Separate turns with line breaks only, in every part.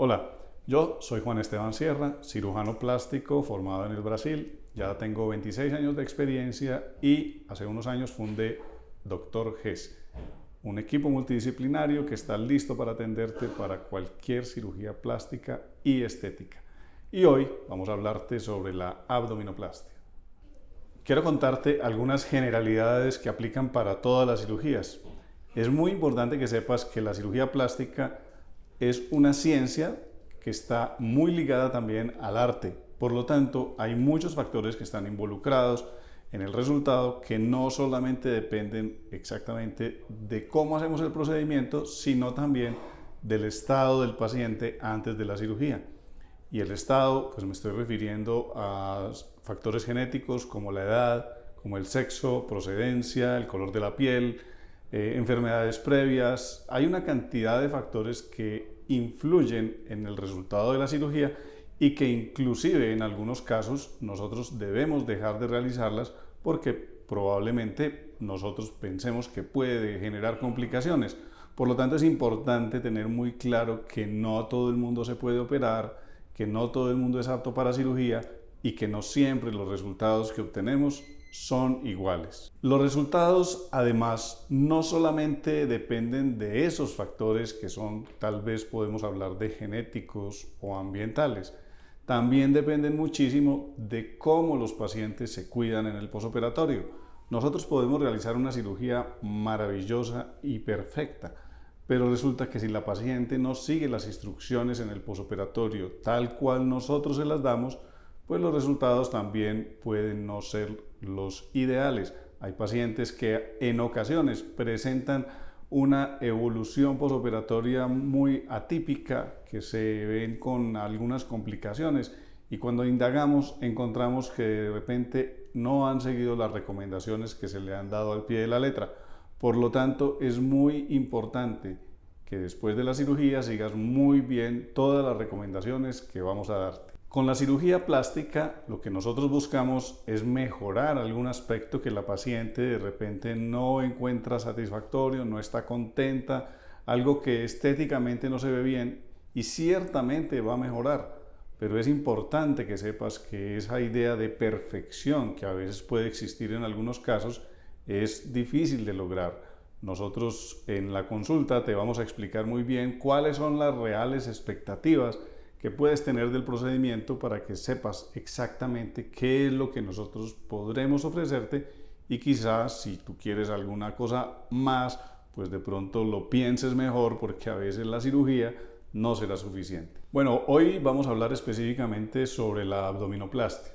Hola, yo soy Juan Esteban Sierra, cirujano plástico formado en el Brasil. Ya tengo 26 años de experiencia y hace unos años fundé Dr. GES, un equipo multidisciplinario que está listo para atenderte para cualquier cirugía plástica y estética. Y hoy vamos a hablarte sobre la abdominoplastia. Quiero contarte algunas generalidades que aplican para todas las cirugías. Es muy importante que sepas que la cirugía plástica es una ciencia que está muy ligada también al arte. Por lo tanto, hay muchos factores que están involucrados en el resultado que no solamente dependen exactamente de cómo hacemos el procedimiento, sino también del estado del paciente antes de la cirugía. Y el estado, pues me estoy refiriendo a factores genéticos como la edad, como el sexo, procedencia, el color de la piel, enfermedades previas. Hay una cantidad de factores que influyen en el resultado de la cirugía y que inclusive en algunos casos nosotros debemos dejar de realizarlas porque probablemente nosotros pensemos que puede generar complicaciones. Por lo tanto, es importante tener muy claro que no todo el mundo se puede operar, que no todo el mundo es apto para cirugía y que no siempre los resultados que obtenemos son iguales. Los resultados, además, no solamente dependen de esos factores que son, tal vez podemos hablar de genéticos o ambientales, también dependen muchísimo de cómo los pacientes se cuidan en el posoperatorio. Nosotros podemos realizar una cirugía maravillosa y perfecta, pero resulta que si la paciente no sigue las instrucciones en el posoperatorio tal cual nosotros se las damos, pues los resultados también pueden no ser los ideales. Hay pacientes que en ocasiones presentan una evolución posoperatoria muy atípica, que se ven con algunas complicaciones, y cuando indagamos encontramos que de repente no han seguido las recomendaciones que se le han dado al pie de la letra. Por lo tanto, es muy importante que después de la cirugía sigas muy bien todas las recomendaciones que vamos a darte. Con la cirugía plástica, lo que nosotros buscamos es mejorar algún aspecto que la paciente de repente no encuentra satisfactorio, no está contenta, algo que estéticamente no se ve bien y ciertamente va a mejorar. Pero es importante que sepas que esa idea de perfección que a veces puede existir en algunos casos es difícil de lograr. Nosotros en la consulta te vamos a explicar muy bien cuáles son las reales expectativas que puedes tener del procedimiento para que sepas exactamente qué es lo que nosotros podremos ofrecerte y quizás si tú quieres alguna cosa más, pues de pronto lo pienses mejor porque a veces la cirugía no será suficiente. Bueno, hoy vamos a hablar específicamente sobre la abdominoplastia,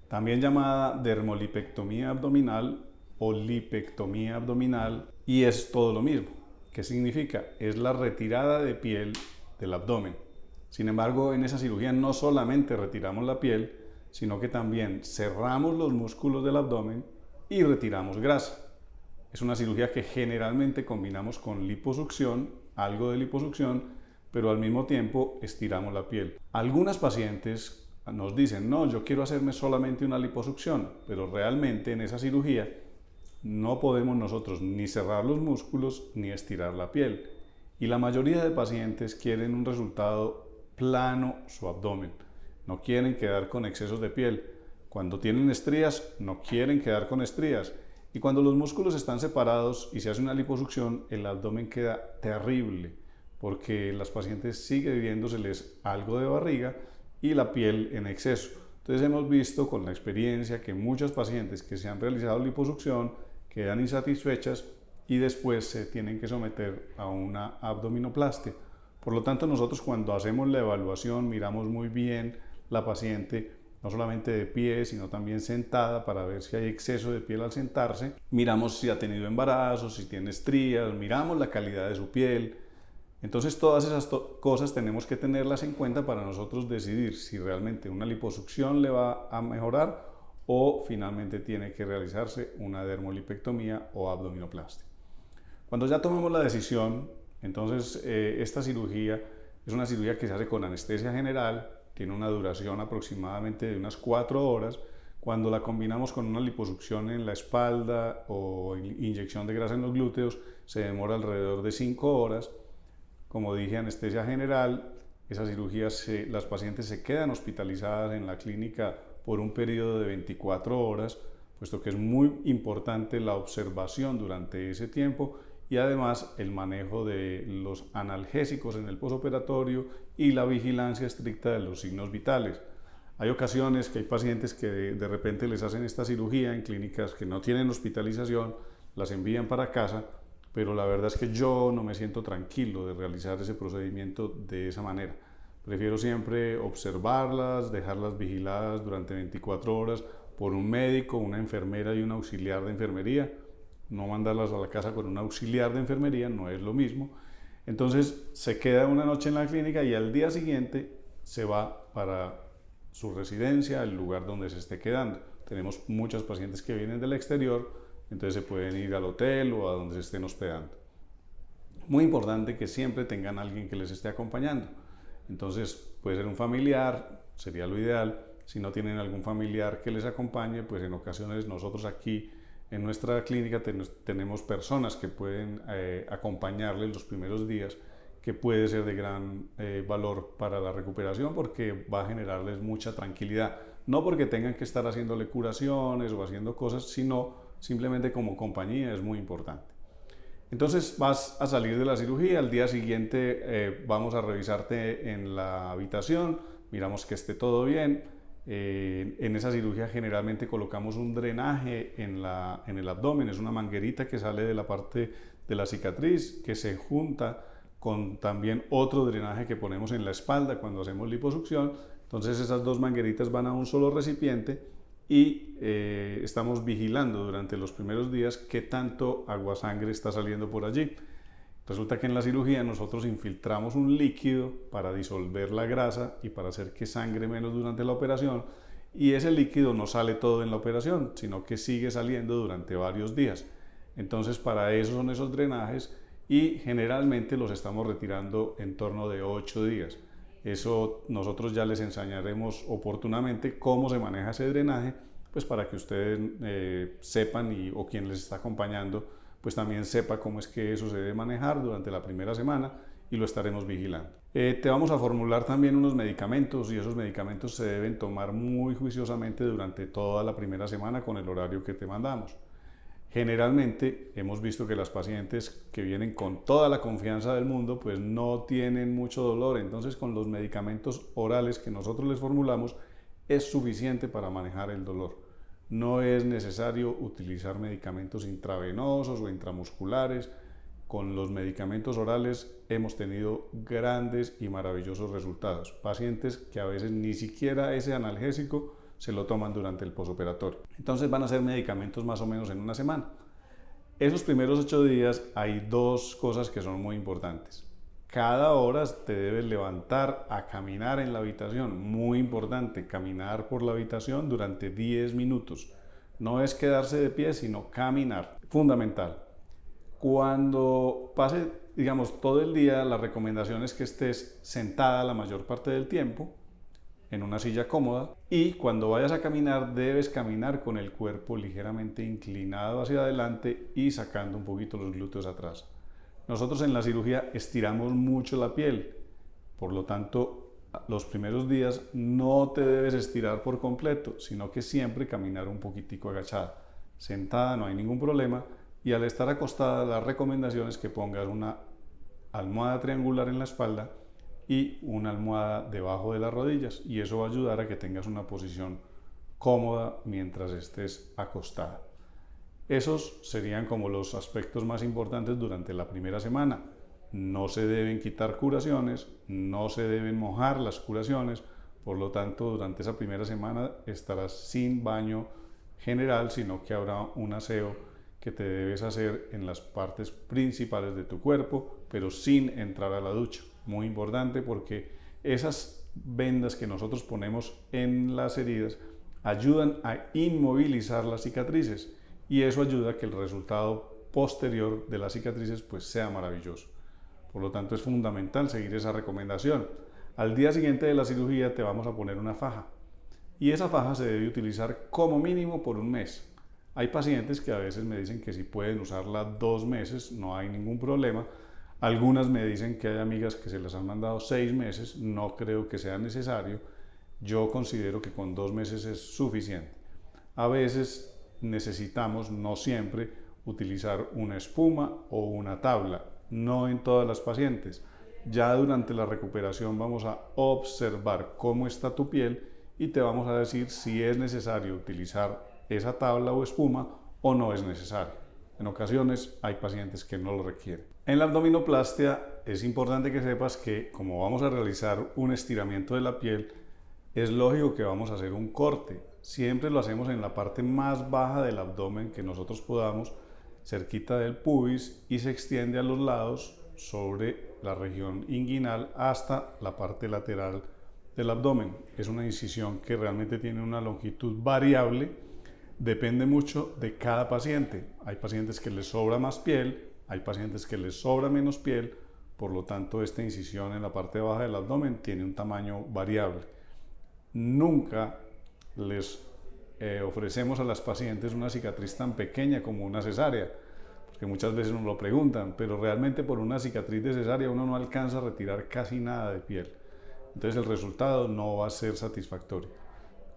también llamada dermolipectomía abdominal o lipectomía abdominal, y es todo lo mismo. ¿Qué significa? Es la retirada de piel del abdomen. Sin embargo, en esa cirugía no solamente retiramos la piel, sino que también cerramos los músculos del abdomen y retiramos grasa. Es una cirugía que generalmente combinamos con liposucción, algo de liposucción, pero al mismo tiempo estiramos la piel. Algunas pacientes nos dicen, no, yo quiero hacerme solamente una liposucción, pero realmente en esa cirugía no podemos nosotros ni cerrar los músculos ni estirar la piel. Y la mayoría de pacientes quieren un resultado plano su abdomen, no quieren quedar con excesos de piel. Cuando tienen estrías, no quieren quedar con estrías. Y cuando los músculos están separados y se hace una liposucción, el abdomen queda terrible, porque las pacientes siguen viéndoseles algo de barriga y la piel en exceso. Entonces hemos visto con la experiencia que muchas pacientes que se han realizado liposucción quedan insatisfechas y después se tienen que someter a una abdominoplastia. Por lo tanto, nosotros cuando hacemos la evaluación miramos muy bien la paciente, no solamente de pie, sino también sentada para ver si hay exceso de piel al sentarse. Miramos si ha tenido embarazo, si tiene estrías, miramos la calidad de su piel. Entonces todas esas cosas tenemos que tenerlas en cuenta para nosotros decidir si realmente una liposucción le va a mejorar o finalmente tiene que realizarse una dermolipectomía o abdominoplastia. Cuando ya tomemos la decisión, entonces esta cirugía es una cirugía que se hace con anestesia general, tiene una duración aproximadamente de unas 4 horas. Cuando la combinamos con una liposucción en la espalda o inyección de grasa en los glúteos, se demora alrededor de 5 horas. Como dije, anestesia general, Esa cirugía, las pacientes se quedan hospitalizadas en la clínica por un periodo de 24 horas, puesto que es muy importante la observación durante ese tiempo y además el manejo de los analgésicos en el posoperatorio y la vigilancia estricta de los signos vitales. Hay ocasiones que hay pacientes que de repente les hacen esta cirugía en clínicas que no tienen hospitalización, las envían para casa, pero la verdad es que yo no me siento tranquilo de realizar ese procedimiento de esa manera. Prefiero siempre observarlas, dejarlas vigiladas durante 24 horas por un médico, una enfermera y un auxiliar de enfermería. No mandarlas a la casa con un auxiliar de enfermería, no es lo mismo. Entonces se queda una noche en la clínica y al día siguiente se va para su residencia, el lugar donde se esté quedando. Tenemos muchos pacientes que vienen del exterior, entonces se pueden ir al hotel o a donde se estén hospedando. Muy importante que siempre tengan alguien que les esté acompañando. Entonces puede ser un familiar, sería lo ideal. Si no tienen algún familiar que les acompañe, pues en ocasiones nosotros aquí en nuestra clínica tenemos personas que pueden acompañarles los primeros días, que puede ser de gran valor para la recuperación porque va a generarles mucha tranquilidad. No porque tengan que estar haciéndole curaciones o haciendo cosas, sino simplemente como compañía es muy importante. Entonces vas a salir de la cirugía, al día siguiente vamos a revisarte en la habitación, miramos que esté todo bien. En esa cirugía generalmente colocamos un drenaje en el abdomen, es una manguerita que sale de la parte de la cicatriz que se junta con también otro drenaje que ponemos en la espalda cuando hacemos liposucción. Entonces esas dos mangueritas van a un solo recipiente y estamos vigilando durante los primeros días qué tanto aguasangre está saliendo por allí. Resulta que en la cirugía nosotros infiltramos un líquido para disolver la grasa y para hacer que sangre menos durante la operación, y ese líquido no sale todo en la operación, sino que sigue saliendo durante varios días. Entonces para eso son esos drenajes y generalmente los estamos retirando en torno de 8 días. Eso nosotros ya les enseñaremos oportunamente cómo se maneja ese drenaje, pues para que ustedes sepan o quien les está acompañando pues también sepa cómo es que eso se debe manejar durante la primera semana y lo estaremos vigilando. Te vamos a formular también unos medicamentos y esos medicamentos se deben tomar muy juiciosamente durante toda la primera semana con el horario que te mandamos. Generalmente hemos visto que las pacientes que vienen con toda la confianza del mundo pues no tienen mucho dolor, entonces con los medicamentos orales que nosotros les formulamos es suficiente para manejar el dolor. No es necesario utilizar medicamentos intravenosos o intramusculares. Con los medicamentos orales hemos tenido grandes y maravillosos resultados. Pacientes que a veces ni siquiera ese analgésico se lo toman durante el posoperatorio. Entonces van a ser medicamentos más o menos en una semana. Esos primeros 8 días hay dos cosas que son muy importantes. Cada hora te debes levantar a caminar en la habitación. Muy importante, caminar por la habitación durante 10 minutos. No es quedarse de pie, sino caminar. Fundamental. Cuando pase, digamos, todo el día, la recomendación es que estés sentada la mayor parte del tiempo en una silla cómoda, y cuando vayas a caminar debes caminar con el cuerpo ligeramente inclinado hacia adelante y sacando un poquito los glúteos atrás. Nosotros en la cirugía estiramos mucho la piel, por lo tanto los primeros días no te debes estirar por completo, sino que siempre caminar un poquitico agachada. Sentada no hay ningún problema, y al estar acostada la recomendación es que pongas una almohada triangular en la espalda y una almohada debajo de las rodillas, y eso va a ayudar a que tengas una posición cómoda mientras estés acostada. Esos serían como los aspectos más importantes durante la primera semana. No se deben quitar curaciones, no se deben mojar las curaciones, por lo tanto durante esa primera semana estarás sin baño general, sino que habrá un aseo que te debes hacer en las partes principales de tu cuerpo, pero sin entrar a la ducha. Muy importante, porque esas vendas que nosotros ponemos en las heridas ayudan a inmovilizar las cicatrices, y eso ayuda a que el resultado posterior de las cicatrices pues sea maravilloso. Por lo tanto es fundamental seguir esa recomendación. Al día siguiente de la cirugía te vamos a poner una faja, y esa faja se debe utilizar como mínimo por un mes. Hay pacientes que a veces me dicen que si pueden usarla 2 meses, no hay ningún problema. Algunas me dicen que hay amigas que se las han mandado 6 meses, no creo que sea necesario. Yo considero que con 2 meses es suficiente. A veces necesitamos, no siempre, utilizar una espuma o una tabla, no en todas las pacientes. Ya durante la recuperación vamos a observar cómo está tu piel y te vamos a decir si es necesario utilizar esa tabla o espuma o no es necesario. En ocasiones hay pacientes que no lo requieren. En la abdominoplastia es importante que sepas que como vamos a realizar un estiramiento de la piel, es lógico que vamos a hacer un corte. Siempre lo hacemos en la parte más baja del abdomen que nosotros podamos, cerquita del pubis, y se extiende a los lados sobre la región inguinal hasta la parte lateral del abdomen. Es una incisión que realmente tiene una longitud variable, depende mucho de cada paciente. Hay pacientes que les sobra más piel, hay pacientes que les sobra menos piel, por lo tanto esta incisión en la parte baja del abdomen tiene un tamaño variable. Nunca les ofrecemos a las pacientes una cicatriz tan pequeña como una cesárea, porque muchas veces nos lo preguntan, pero realmente por una cicatriz de cesárea uno no alcanza a retirar casi nada de piel. Entonces el resultado no va a ser satisfactorio.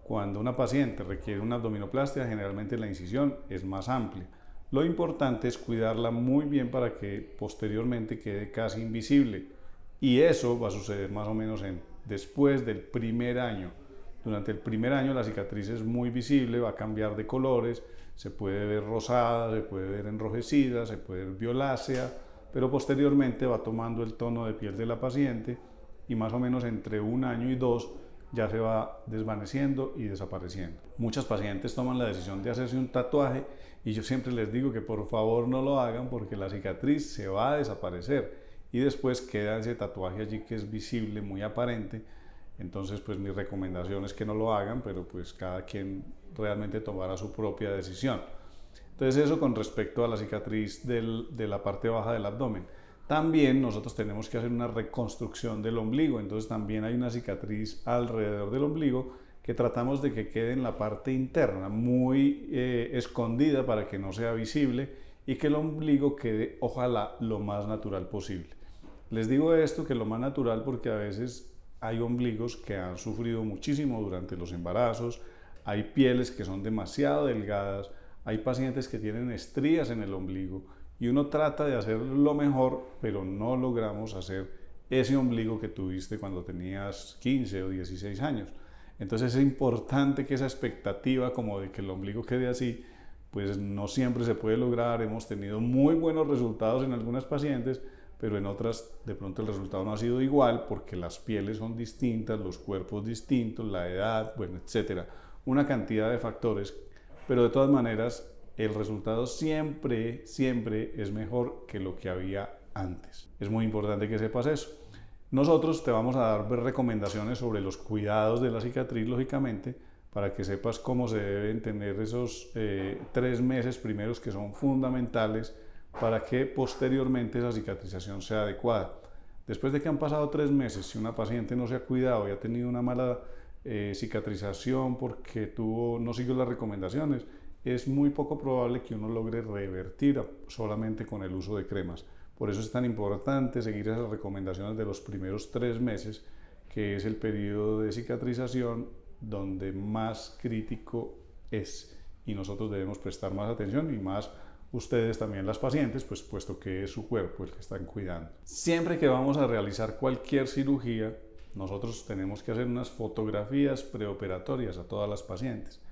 Cuando una paciente requiere una abdominoplastia, generalmente la incisión es más amplia. Lo importante es cuidarla muy bien para que posteriormente quede casi invisible. Y eso va a suceder más o menos después del primer año. Durante el primer año la cicatriz es muy visible, va a cambiar de colores, se puede ver rosada, se puede ver enrojecida, se puede ver violácea, pero posteriormente va tomando el tono de piel de la paciente y más o menos entre 1 año y 2 ya se va desvaneciendo y desapareciendo. Muchas pacientes toman la decisión de hacerse un tatuaje y yo siempre les digo que por favor no lo hagan porque la cicatriz se va a desaparecer y después queda ese tatuaje allí que es visible, muy aparente. Entonces pues mi recomendación es que no lo hagan, pero pues cada quien realmente tomará su propia decisión. Entonces eso con respecto a la cicatriz de la parte baja del abdomen. También nosotros tenemos que hacer una reconstrucción del ombligo, entonces también hay una cicatriz alrededor del ombligo que tratamos de que quede en la parte interna, muy escondida para que no sea visible y que el ombligo quede, ojalá, lo más natural posible. Les digo esto, que lo más natural, porque a veces hay ombligos que han sufrido muchísimo durante los embarazos, hay pieles que son demasiado delgadas, hay pacientes que tienen estrías en el ombligo y uno trata de hacer lo mejor, pero no logramos hacer ese ombligo que tuviste cuando tenías 15 o 16 años. Entonces es importante que esa expectativa como de que el ombligo quede así, pues no siempre se puede lograr. Hemos tenido muy buenos resultados en algunas pacientes, pero en otras de pronto el resultado no ha sido igual porque las pieles son distintas, los cuerpos distintos, la edad, bueno, etcétera. Una cantidad de factores, pero de todas maneras el resultado siempre es mejor que lo que había antes. Es muy importante que sepas eso. Nosotros te vamos a dar recomendaciones sobre los cuidados de la cicatriz, lógicamente, para que sepas cómo se deben tener esos 3 meses primeros que son fundamentales para que posteriormente esa cicatrización sea adecuada. Después de que han pasado 3 meses, si una paciente no se ha cuidado y ha tenido una mala cicatrización porque no siguió las recomendaciones, es muy poco probable que uno logre revertir solamente con el uso de cremas. Por eso es tan importante seguir esas recomendaciones de los primeros 3 meses, que es el periodo de cicatrización donde más crítico es. Y nosotros debemos prestar más atención y más ustedes también las pacientes, pues puesto que es su cuerpo el que están cuidando. Siempre que vamos a realizar cualquier cirugía, nosotros tenemos que hacer unas fotografías preoperatorias a todas las pacientes.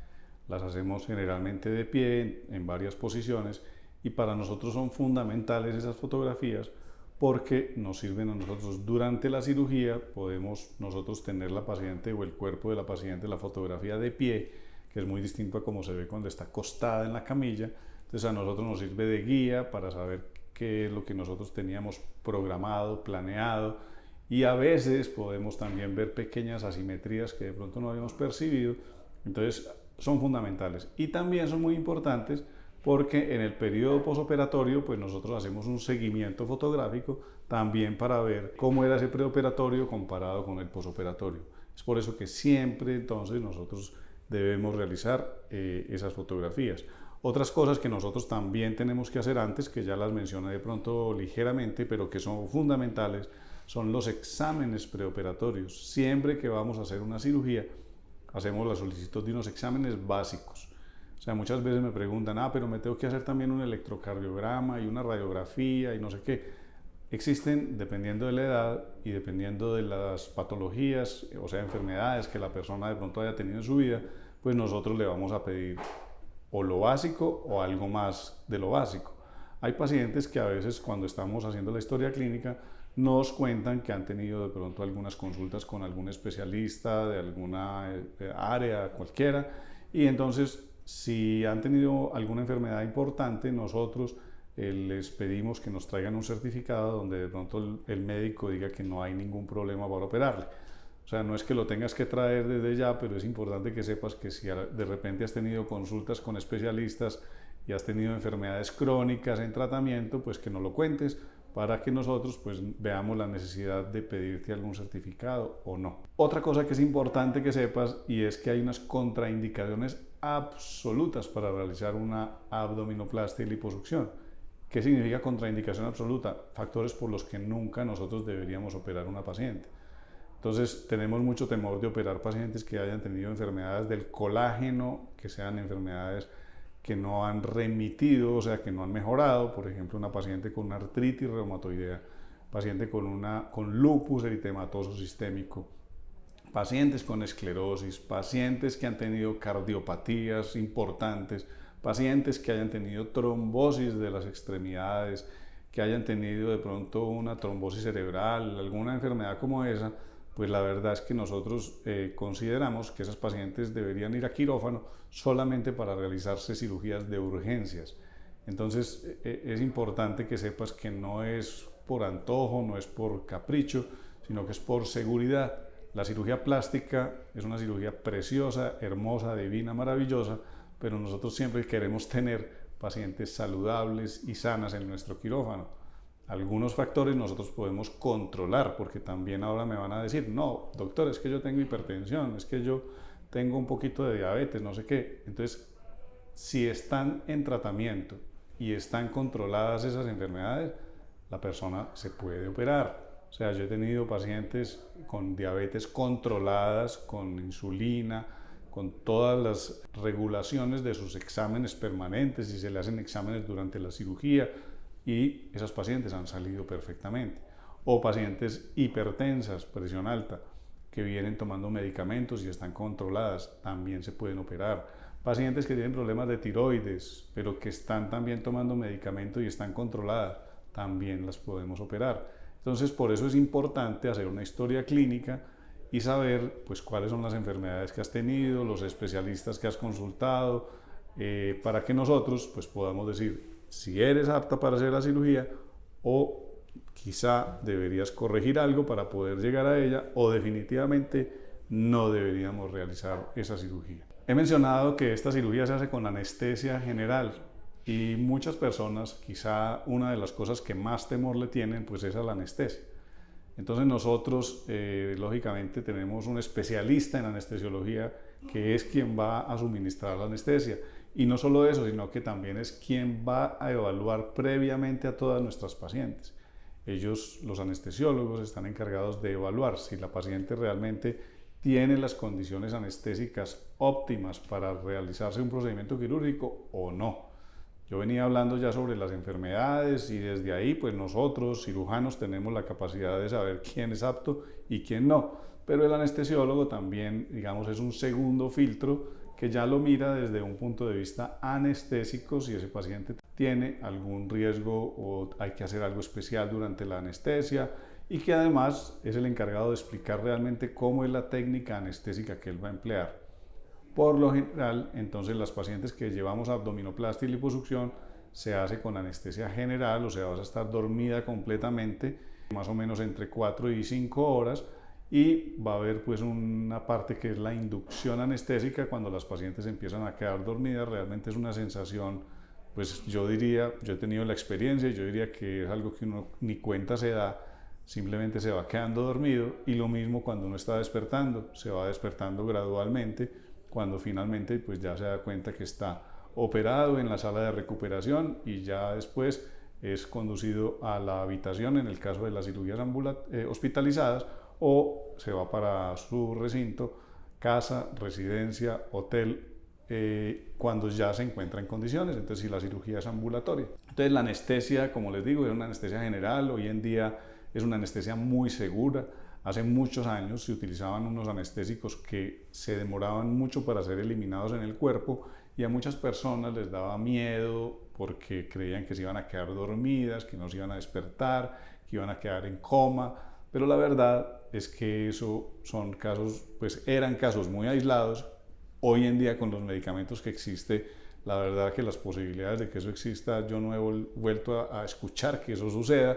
Las hacemos generalmente de pie, en varias posiciones, y para nosotros son fundamentales esas fotografías porque nos sirven a nosotros durante la cirugía. Podemos nosotros tener la paciente o el cuerpo de la paciente, la fotografía de pie, que es muy distinto a cómo se ve cuando está acostada en la camilla. Entonces a nosotros nos sirve de guía para saber qué es lo que nosotros teníamos programado, planeado, y a veces podemos también ver pequeñas asimetrías que de pronto no habíamos percibido. Entonces son fundamentales y también son muy importantes porque en el periodo posoperatorio pues nosotros hacemos un seguimiento fotográfico también para ver cómo era ese preoperatorio comparado con el posoperatorio. Es por eso que siempre entonces nosotros debemos realizar esas fotografías. Otras cosas que nosotros también tenemos que hacer antes, que ya las mencioné de pronto ligeramente, pero que son fundamentales, son los exámenes preoperatorios. Siempre que vamos a hacer una cirugía, hacemos la solicitud de unos exámenes básicos. O sea, muchas veces me preguntan, pero me tengo que hacer también un electrocardiograma y una radiografía y no sé qué. Existen, dependiendo de la edad y dependiendo de las patologías, o sea, enfermedades que la persona de pronto haya tenido en su vida, pues nosotros le vamos a pedir o lo básico o algo más de lo básico. Hay pacientes que a veces cuando estamos haciendo la historia clínica nos cuentan que han tenido de pronto algunas consultas con algún especialista de alguna área cualquiera, y entonces si han tenido alguna enfermedad importante, nosotros les pedimos que nos traigan un certificado donde de pronto el médico diga que no hay ningún problema para operarle. O sea, no es que lo tengas que traer desde ya, pero es importante que sepas que si de repente has tenido consultas con especialistas y has tenido enfermedades crónicas en tratamiento, pues que no lo cuentes para que nosotros pues veamos la necesidad de pedirte algún certificado o no. Otra cosa que es importante que sepas, y es que hay unas contraindicaciones absolutas para realizar una abdominoplastia y liposucción. ¿Qué significa contraindicación absoluta? Factores por los que nunca nosotros deberíamos operar a una paciente. Entonces tenemos mucho temor de operar pacientes que hayan tenido enfermedades del colágeno, que sean enfermedades que no han remitido, o sea, que no han mejorado. Por ejemplo, una paciente con una artritis reumatoidea, paciente con lupus eritematoso sistémico, pacientes con esclerosis, pacientes que han tenido cardiopatías importantes, pacientes que hayan tenido trombosis de las extremidades, que hayan tenido de pronto una trombosis cerebral, alguna enfermedad como esa, pues la verdad es que nosotros consideramos que esas pacientes deberían ir a quirófano solamente para realizarse cirugías de urgencias. Entonces es importante que sepas que no es por antojo, no es por capricho, sino que es por seguridad. La cirugía plástica es una cirugía preciosa, hermosa, divina, maravillosa, pero nosotros siempre queremos tener pacientes saludables y sanas en nuestro quirófano. Algunos factores nosotros podemos controlar, porque también ahora me van a decir, no, doctor, es que yo tengo hipertensión, es que yo tengo un poquito de diabetes, no sé qué. Entonces, si están en tratamiento y están controladas esas enfermedades, la persona se puede operar. O sea, yo he tenido pacientes con diabetes controladas, con insulina, con todas las regulaciones de sus exámenes permanentes, y se le hacen exámenes durante la cirugía, y esas pacientes han salido perfectamente. O pacientes hipertensas, presión alta, que vienen tomando medicamentos y están controladas, también se pueden operar. Pacientes que tienen problemas de tiroides, pero que están también tomando medicamentos y están controladas, también las podemos operar. Entonces, por eso es importante hacer una historia clínica y saber pues cuáles son las enfermedades que has tenido, los especialistas que has consultado, para que nosotros pues podamos decir si eres apta para hacer la cirugía, o quizá deberías corregir algo para poder llegar a ella, o definitivamente no deberíamos realizar esa cirugía. He mencionado que esta cirugía se hace con anestesia general, y muchas personas, quizá una de las cosas que más temor le tienen pues es a la anestesia. Entonces nosotros lógicamente tenemos un especialista en anestesiología que es quien va a suministrar la anestesia. Y no solo eso, sino que también es quien va a evaluar previamente a todas nuestras pacientes. Ellos, los anestesiólogos, están encargados de evaluar si la paciente realmente tiene las condiciones anestésicas óptimas para realizarse un procedimiento quirúrgico o no. Yo venía hablando ya sobre las enfermedades, y desde ahí pues nosotros, cirujanos, tenemos la capacidad de saber quién es apto y quién no. Pero el anestesiólogo también, digamos, es un segundo filtro que ya lo mira desde un punto de vista anestésico, si ese paciente tiene algún riesgo o hay que hacer algo especial durante la anestesia, y que además es el encargado de explicar realmente cómo es la técnica anestésica que él va a emplear. Por lo general, entonces, las pacientes que llevamos abdominoplastia y liposucción se hace con anestesia general, o sea, vas a estar dormida completamente, más o menos entre 4 y 5 horas, y va a haber pues una parte que es la inducción anestésica. Cuando las pacientes empiezan a quedar dormidas, realmente es una sensación, pues yo diría, yo he tenido la experiencia y yo diría que es algo que uno ni cuenta se da, simplemente se va quedando dormido. Y lo mismo cuando uno está despertando, se va despertando gradualmente cuando finalmente pues ya se da cuenta que está operado en la sala de recuperación y ya después es conducido a la habitación en el caso de las cirugías hospitalizadas, o se va para su recinto, casa, residencia, hotel, cuando ya se encuentra en condiciones. Entonces, si la cirugía es ambulatoria. Entonces, la anestesia, como les digo, es una anestesia general. Hoy en día es una anestesia muy segura. Hace muchos años se utilizaban unos anestésicos que se demoraban mucho para ser eliminados en el cuerpo y a muchas personas les daba miedo porque creían que se iban a quedar dormidas, que no se iban a despertar, que iban a quedar en coma, pero la verdad es que eso son casos, pues eran casos muy aislados. Hoy en día, con los medicamentos que existe, la verdad que las posibilidades de que eso exista, yo no he vuelto a escuchar que eso suceda.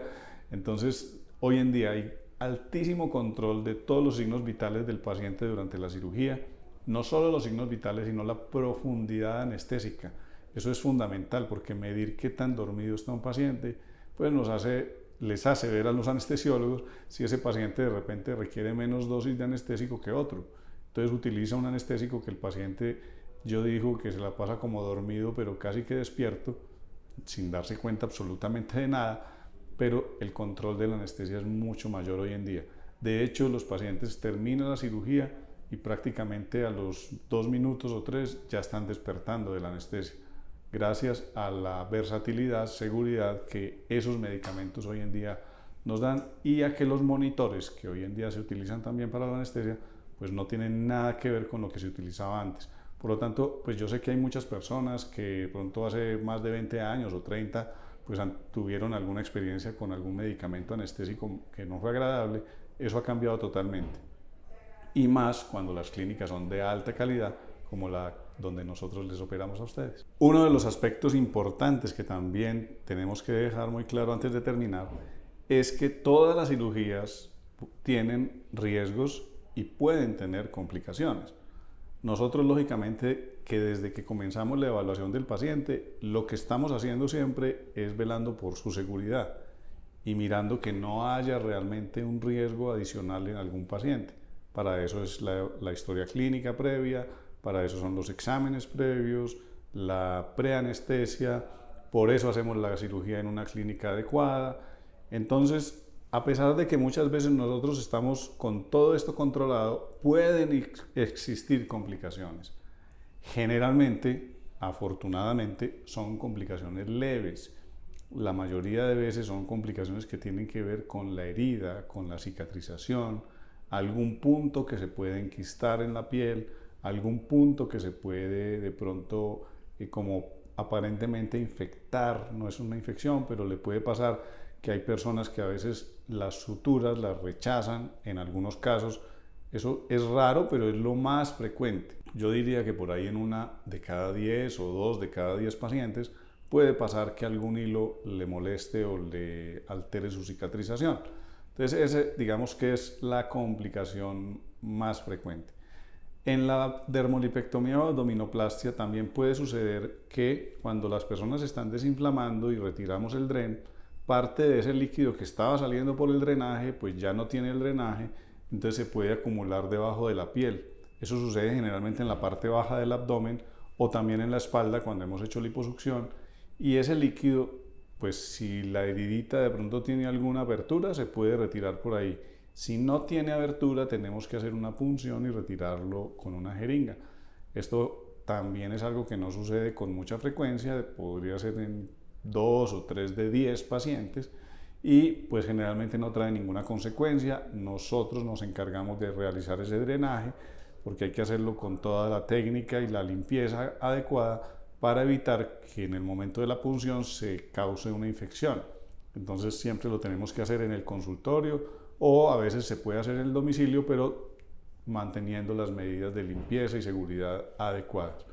Entonces, hoy en día hay altísimo control de todos los signos vitales del paciente durante la cirugía, no solo los signos vitales, sino la profundidad anestésica. Eso es fundamental, porque medir qué tan dormido está un paciente, pues les hace ver a los anestesiólogos si ese paciente de repente requiere menos dosis de anestésico que otro. Entonces utiliza un anestésico que el paciente, yo digo que se la pasa como dormido, pero casi que despierto, sin darse cuenta absolutamente de nada, pero el control de la anestesia es mucho mayor hoy en día. De hecho, los pacientes terminan la cirugía y prácticamente a los 2 minutos o 3 ya están despertando de la anestesia, gracias a la versatilidad, seguridad que esos medicamentos hoy en día nos dan, y a que los monitores que hoy en día se utilizan también para la anestesia pues no tienen nada que ver con lo que se utilizaba antes. Por lo tanto, pues yo sé que hay muchas personas que de pronto hace más de 20 años o 30 pues tuvieron alguna experiencia con algún medicamento anestésico que no fue agradable. Eso ha cambiado totalmente, y más cuando las clínicas son de alta calidad como la donde nosotros les operamos a ustedes. Uno de los aspectos importantes que también tenemos que dejar muy claro antes de terminar es que todas las cirugías tienen riesgos y pueden tener complicaciones. Nosotros, lógicamente, que desde que comenzamos la evaluación del paciente, lo que estamos haciendo siempre es velando por su seguridad y mirando que no haya realmente un riesgo adicional en algún paciente. Para eso es la historia clínica previa, para eso son los exámenes previos, la preanestesia, por eso hacemos la cirugía en una clínica adecuada. Entonces, a pesar de que muchas veces nosotros estamos con todo esto controlado, pueden existir complicaciones. Generalmente, afortunadamente, son complicaciones leves. La mayoría de veces son complicaciones que tienen que ver con la herida, con la cicatrización, algún punto que se puede enquistar en la piel, algún punto que se puede de pronto como aparentemente infectar. No es una infección, pero le puede pasar que hay personas que a veces las suturas las rechazan en algunos casos. Eso es raro, pero es lo más frecuente. Yo diría que por ahí en 1 de cada 10 o 2 de cada 10 pacientes puede pasar que algún hilo le moleste o le altere su cicatrización. Entonces, ese digamos que es la complicación más frecuente. En la dermolipectomía o abdominoplastia también puede suceder que cuando las personas están desinflamando y retiramos el dren, parte de ese líquido que estaba saliendo por el drenaje pues ya no tiene el drenaje, entonces se puede acumular debajo de la piel. Eso sucede generalmente en la parte baja del abdomen o también en la espalda cuando hemos hecho liposucción, y ese líquido, pues si la heridita de pronto tiene alguna abertura, se puede retirar por ahí. Si no tiene abertura, tenemos que hacer una punción y retirarlo con una jeringa. Esto también es algo que no sucede con mucha frecuencia, podría ser en 2 o 3 de 10 pacientes, y pues generalmente no trae ninguna consecuencia. Nosotros nos encargamos de realizar ese drenaje porque hay que hacerlo con toda la técnica y la limpieza adecuada para evitar que en el momento de la punción se cause una infección. Entonces siempre lo tenemos que hacer en el consultorio, o a veces se puede hacer en el domicilio, pero manteniendo las medidas de limpieza y seguridad adecuadas.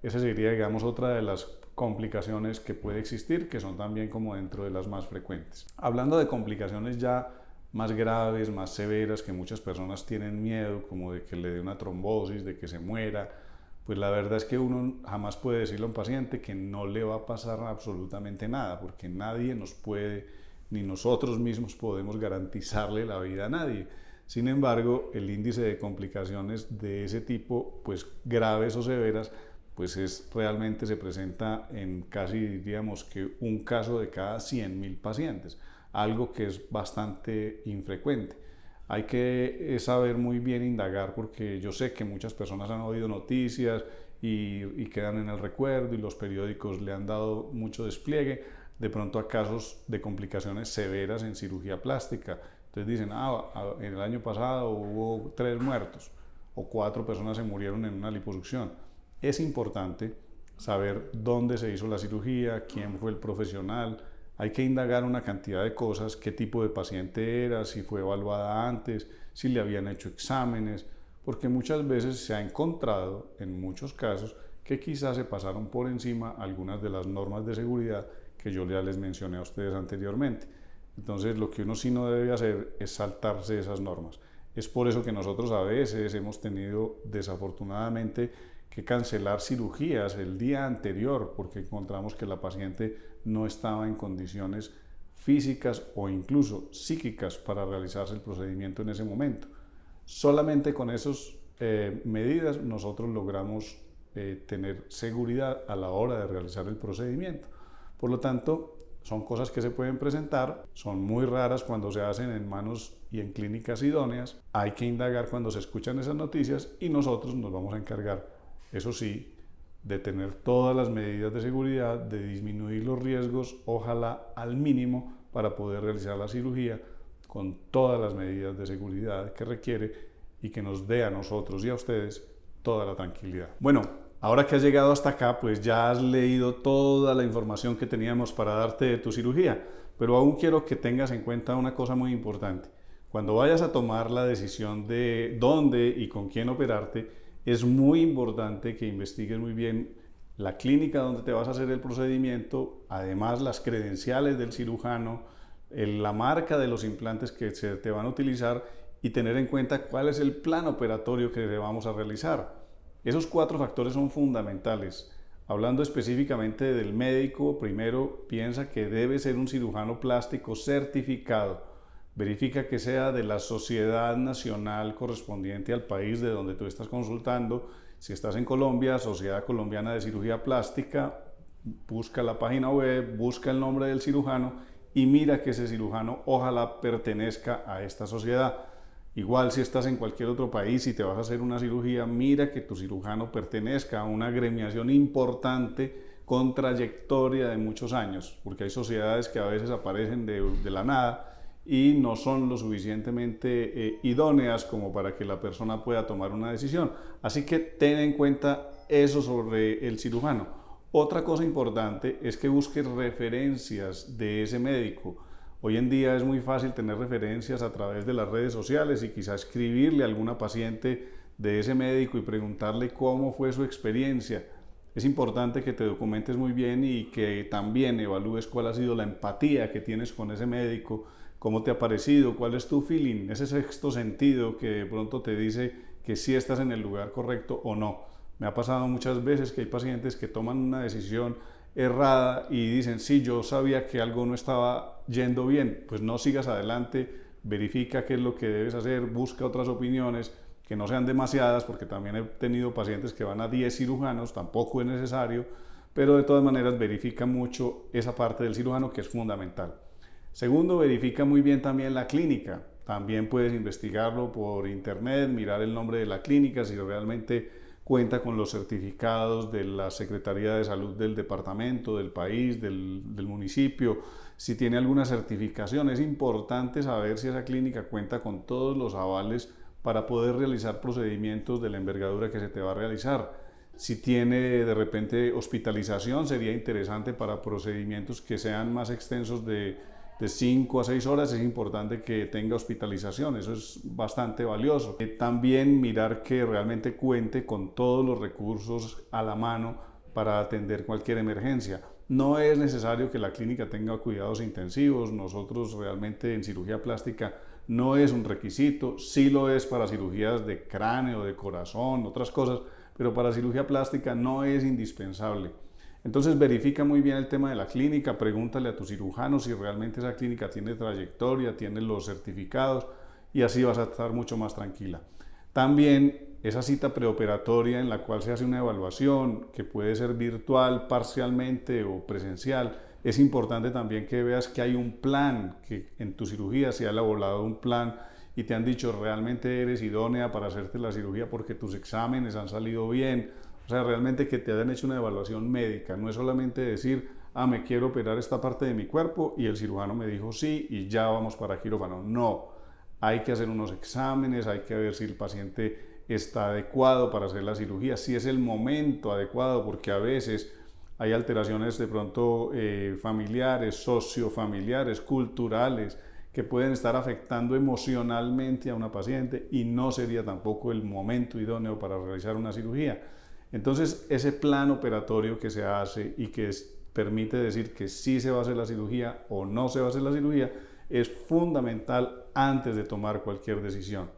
Esa sería, digamos, otra de las complicaciones que puede existir, que son también como dentro de las más frecuentes. Hablando de complicaciones ya más graves, más severas, que muchas personas tienen miedo, como de que le dé una trombosis, de que se muera, pues la verdad es que uno jamás puede decirle a un paciente que no le va a pasar absolutamente nada, porque nadie nos puede, ni nosotros mismos podemos garantizarle la vida a nadie. Sin embargo, el índice de complicaciones de ese tipo, pues graves o severas, pues realmente se presenta en casi, diríamos que un caso de cada 100.000 pacientes, algo que es bastante infrecuente. Hay que saber muy bien indagar, porque yo sé que muchas personas han oído noticias y quedan en el recuerdo, y los periódicos le han dado mucho despliegue de pronto a casos de complicaciones severas en cirugía plástica. Entonces dicen, en el año pasado hubo 3 muertos o 4 personas se murieron en una liposucción. Es importante saber dónde se hizo la cirugía, quién fue el profesional. Hay que indagar una cantidad de cosas: qué tipo de paciente era, si fue evaluada antes, si le habían hecho exámenes, porque muchas veces se ha encontrado, en muchos casos, que quizás se pasaron por encima algunas de las normas de seguridad que yo ya les mencioné a ustedes anteriormente. Entonces, lo que uno sí no debe hacer es saltarse esas normas. Es por eso que nosotros a veces hemos tenido, desafortunadamente, que cancelar cirugías el día anterior porque encontramos que la paciente no estaba en condiciones físicas o incluso psíquicas para realizarse el procedimiento en ese momento. Solamente con esas medidas nosotros logramos tener seguridad a la hora de realizar el procedimiento. Por lo tanto, son cosas que se pueden presentar, son muy raras cuando se hacen en manos y en clínicas idóneas. Hay que indagar cuando se escuchan esas noticias y nosotros nos vamos a encargar, eso sí, de tener todas las medidas de seguridad, de disminuir los riesgos, ojalá al mínimo, para poder realizar la cirugía con todas las medidas de seguridad que requiere y que nos dé a nosotros y a ustedes toda la tranquilidad. Bueno, ahora que has llegado hasta acá, pues ya has leído toda la información que teníamos para darte de tu cirugía, pero aún quiero que tengas en cuenta una cosa muy importante. Cuando vayas a tomar la decisión de dónde y con quién operarte, es muy importante que investigues muy bien la clínica donde te vas a hacer el procedimiento, además las credenciales del cirujano, la marca de los implantes que se te van a utilizar y tener en cuenta cuál es el plan operatorio que le vamos a realizar. Esos 4 factores son fundamentales. Hablando específicamente del médico, primero piensa que debe ser un cirujano plástico certificado. Verifica que sea de la sociedad nacional correspondiente al país de donde tú estás consultando. Si estás en Colombia, Sociedad Colombiana de Cirugía Plástica, busca la página web, busca el nombre del cirujano y mira que ese cirujano ojalá pertenezca a esta sociedad. Igual si estás en cualquier otro país y te vas a hacer una cirugía, mira que tu cirujano pertenezca a una agremiación importante con trayectoria de muchos años, porque hay sociedades que a veces aparecen de la nada y no son lo suficientemente idóneas como para que la persona pueda tomar una decisión. Así que ten en cuenta eso sobre el cirujano. Otra cosa importante es que busques referencias de ese médico. Hoy en día es muy fácil tener referencias a través de las redes sociales y quizás escribirle a alguna paciente de ese médico y preguntarle cómo fue su experiencia. Es importante que te documentes muy bien y que también evalúes cuál ha sido la empatía que tienes con ese médico, cómo te ha parecido, cuál es tu feeling, ese sexto sentido que de pronto te dice que sí estás en el lugar correcto o no. Me ha pasado muchas veces que hay pacientes que toman una decisión errada y dicen, sí, yo sabía que algo no estaba yendo bien. Pues no sigas adelante, verifica qué es lo que debes hacer, busca otras opiniones que no sean demasiadas, porque también he tenido pacientes que van a 10 cirujanos, tampoco es necesario, pero de todas maneras verifica mucho esa parte del cirujano que es fundamental. Segundo, verifica muy bien también la clínica. También puedes investigarlo por internet, mirar el nombre de la clínica, si realmente cuenta con los certificados de la Secretaría de Salud del departamento, del país, del municipio, si tiene alguna certificación. Es importante saber si esa clínica cuenta con todos los avales para poder realizar procedimientos de la envergadura que se te va a realizar. Si tiene de repente hospitalización, sería interesante para procedimientos que sean más extensos de 5 a 6 horas, es importante que tenga hospitalización, eso es bastante valioso. También mirar que realmente cuente con todos los recursos a la mano para atender cualquier emergencia. No es necesario que la clínica tenga cuidados intensivos, nosotros realmente en cirugía plástica no es un requisito, sí lo es para cirugías de cráneo, de corazón, otras cosas, pero para cirugía plástica no es indispensable. Entonces verifica muy bien el tema de la clínica, pregúntale a tu cirujano si realmente esa clínica tiene trayectoria, tiene los certificados y así vas a estar mucho más tranquila. También esa cita preoperatoria en la cual se hace una evaluación, que puede ser virtual parcialmente o presencial, es importante también que veas que hay un plan, que en tu cirugía se ha elaborado un plan y te han dicho realmente eres idónea para hacerte la cirugía porque tus exámenes han salido bien. O sea, realmente que te hayan hecho una evaluación médica. No es solamente decir, me quiero operar esta parte de mi cuerpo y el cirujano me dijo sí y ya vamos para quirófano. No, hay que hacer unos exámenes, hay que ver si el paciente está adecuado para hacer la cirugía, si es el momento adecuado, porque a veces hay alteraciones de pronto familiares, sociofamiliares, culturales, que pueden estar afectando emocionalmente a una paciente y no sería tampoco el momento idóneo para realizar una cirugía. Entonces, ese plan operatorio que se hace y que permite decir que sí se va a hacer la cirugía o no se va a hacer la cirugía es fundamental antes de tomar cualquier decisión.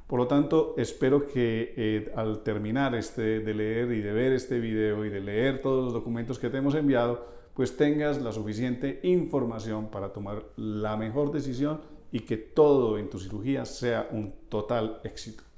Por lo tanto, espero que al terminar de leer y de ver este video y de leer todos los documentos que te hemos enviado, pues tengas la suficiente información para tomar la mejor decisión y que todo en tu cirugía sea un total éxito.